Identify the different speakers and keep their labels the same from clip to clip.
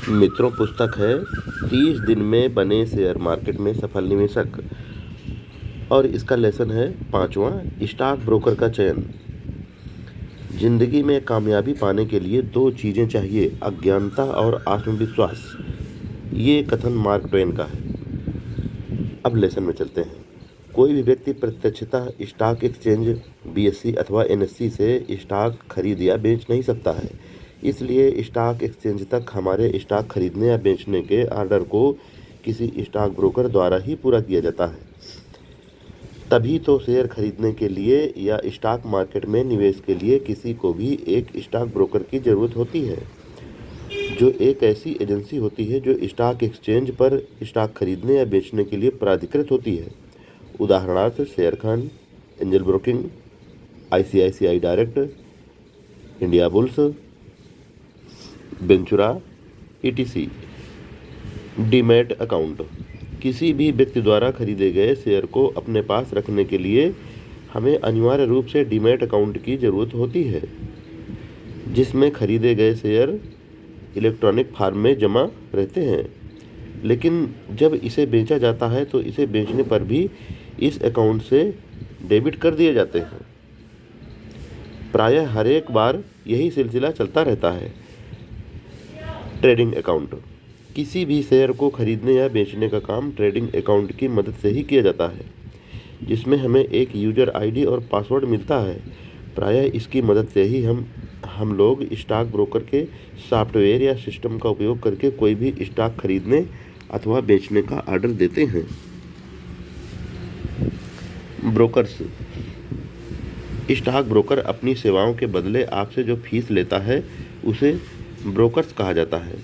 Speaker 1: मित्रों, पुस्तक है 30 दिन में बने शेयर मार्केट में सफल निवेशक और इसका लेसन है 5वां, स्टॉक ब्रोकर का चयन। जिंदगी में कामयाबी पाने के लिए 2 चीज़ें चाहिए, अज्ञानता और आत्मविश्वास। ये कथन मार्क ट्वेन का है। अब लेसन में चलते हैं। कोई भी व्यक्ति प्रत्यक्षतः स्टॉक एक्सचेंज बीएसई अथवा एनएसई से स्टॉक खरीद या बेच नहीं सकता है। इसलिए स्टॉक एक्सचेंज तक हमारे स्टॉक खरीदने या बेचने के ऑर्डर को किसी स्टॉक ब्रोकर द्वारा ही पूरा किया जाता है। तभी तो शेयर खरीदने के लिए या स्टॉक मार्केट में निवेश के लिए किसी को भी एक स्टॉक ब्रोकर की ज़रूरत होती है, जो एक ऐसी एजेंसी होती है जो स्टॉक एक्सचेंज पर स्टॉक खरीदने या बेचने के लिए प्राधिकृत होती है। उदाहरणार्थ शेर Khan, angel broking, ICICI direct, India bulls, Ventura, etc. Demat account. किसी भी व्यक्ति द्वारा खरीदे गए शेयर को अपने पास रखने के लिए हमें अनिवार्य रूप से डीमैट अकाउंट की ज़रूरत होती है, जिसमें खरीदे गए शेयर इलेक्ट्रॉनिक फॉर्म में जमा रहते हैं। लेकिन जब इसे बेचा जाता है तो इसे बेचने पर भी इस अकाउंट से डेबिट कर दिए जाते हैं। प्रायः हर एक बार यही सिलसिला चलता रहता है। Trading account. किसी भी शेयर को खरीदने या बेचने का काम ट्रेडिंग अकाउंट की मदद से ही किया जाता है, जिसमें हमें एक यूजर आईडी और पासवर्ड मिलता है। प्रायः इसकी मदद से ही हम लोग स्टॉक ब्रोकर के सॉफ्टवेयर या सिस्टम का उपयोग करके कोई भी स्टॉक खरीदने अथवा बेचने का ऑर्डर देते हैं। ब्रोकर्स। स्टॉक ब्रोकर अपनी सेवाओं के बदले आपसे जो फीस लेता है उसे ब्रोकर्स कहा जाता है।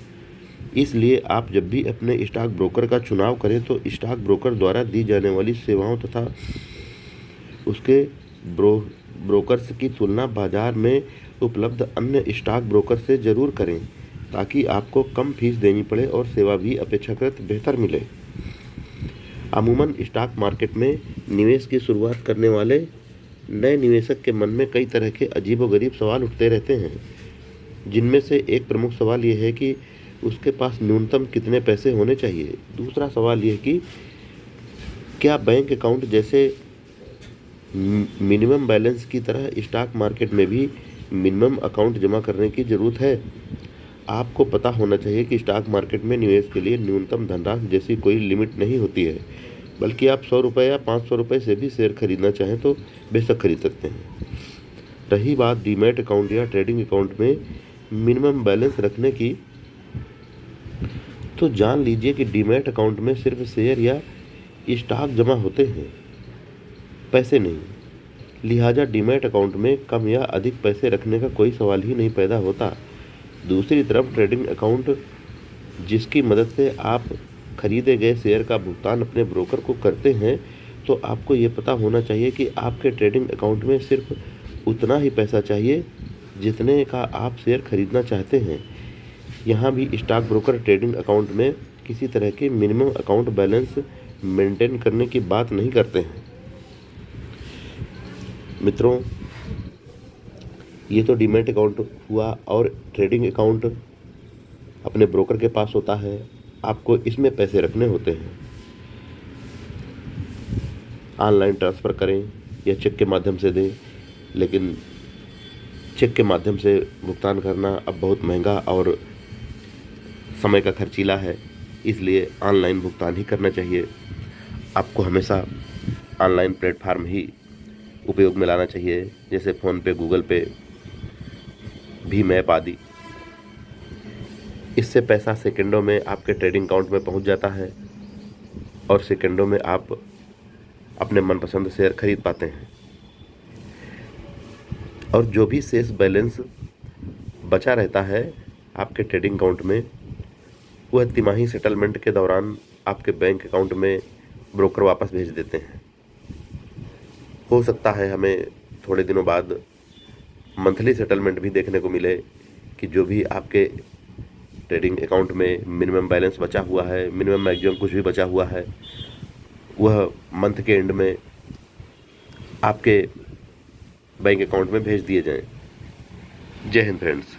Speaker 1: इसलिए आप जब भी अपने स्टॉक ब्रोकर का चुनाव करें तो स्टॉक ब्रोकर द्वारा दी जाने वाली सेवाओं तथा उसके ब्रोकर्स की तुलना बाजार में उपलब्ध अन्य स्टॉक ब्रोकर से ज़रूर करें, ताकि आपको कम फीस देनी पड़े और सेवा भी अपेक्षाकृत बेहतर मिले। अमूमन स्टॉक मार्केट में निवेश की शुरुआत करने वाले नए निवेशक के मन में कई तरह के अजीबोगरीब सवाल उठते रहते हैं, जिनमें से एक प्रमुख सवाल यह है कि उसके पास न्यूनतम कितने पैसे होने चाहिए। दूसरा सवाल यह कि क्या बैंक अकाउंट जैसे मिनिमम बैलेंस की तरह स्टॉक मार्केट में भी मिनिमम अकाउंट जमा करने की ज़रूरत है। आपको पता होना चाहिए कि स्टॉक मार्केट में निवेश के लिए न्यूनतम धनराशि जैसी कोई लिमिट नहीं होती है, बल्कि आप 100 रुपये या 500 रुपये से भी शेयर खरीदना चाहें तो बेशक खरीद सकते हैं। रही बात डीमैट अकाउंट या ट्रेडिंग अकाउंट में मिनिमम बैलेंस रखने की, तो जान लीजिए कि डीमैट अकाउंट में सिर्फ शेयर या स्टॉक जमा होते हैं, पैसे नहीं। लिहाजा डीमैट अकाउंट में कम या अधिक पैसे रखने का कोई सवाल ही नहीं पैदा होता। दूसरी तरफ ट्रेडिंग अकाउंट, जिसकी मदद से आप खरीदे गए शेयर का भुगतान अपने ब्रोकर को करते हैं, तो आपको ये पता होना चाहिए कि आपके ट्रेडिंग अकाउंट में सिर्फ उतना ही पैसा चाहिए जितने का आप शेयर खरीदना चाहते हैं। यहाँ भी स्टॉक ब्रोकर ट्रेडिंग अकाउंट में किसी तरह की मिनिमम अकाउंट बैलेंस मेंटेन करने की बात नहीं करते हैं। मित्रों, ये तो डीमैट अकाउंट हुआ और ट्रेडिंग अकाउंट अपने ब्रोकर के पास होता है। आपको इसमें पैसे रखने होते हैं। ऑनलाइन ट्रांसफ़र करें या चेक के माध्यम से दें, लेकिन चेक के माध्यम से भुगतान करना अब बहुत महंगा और समय का खर्चीला है, इसलिए ऑनलाइन भुगतान ही करना चाहिए। आपको हमेशा ऑनलाइन प्लेटफार्म ही उपयोग में लाना चाहिए, जैसे फ़ोनपे, गूगल पे, भीम ऐप आदि। इससे पैसा सेकंडों में आपके ट्रेडिंग अकाउंट में पहुंच जाता है और सेकंडों में आप अपने मनपसंद शेयर खरीद पाते हैं। और जो भी शेष बैलेंस बचा रहता है आपके ट्रेडिंग अकाउंट में, वह तिमाही सेटलमेंट के दौरान आपके बैंक अकाउंट में ब्रोकर वापस भेज देते हैं। हो सकता है हमें थोड़े दिनों बाद मंथली सेटलमेंट भी देखने को मिले कि जो भी आपके ट्रेडिंग अकाउंट में मिनिमम बैलेंस बचा हुआ है, मिनिमम मैक्सिमम कुछ भी बचा हुआ है, वह मंथ के एंड में आपके बैंक अकाउंट में भेज दिए जाएं। जय हिंद फ्रेंड्स।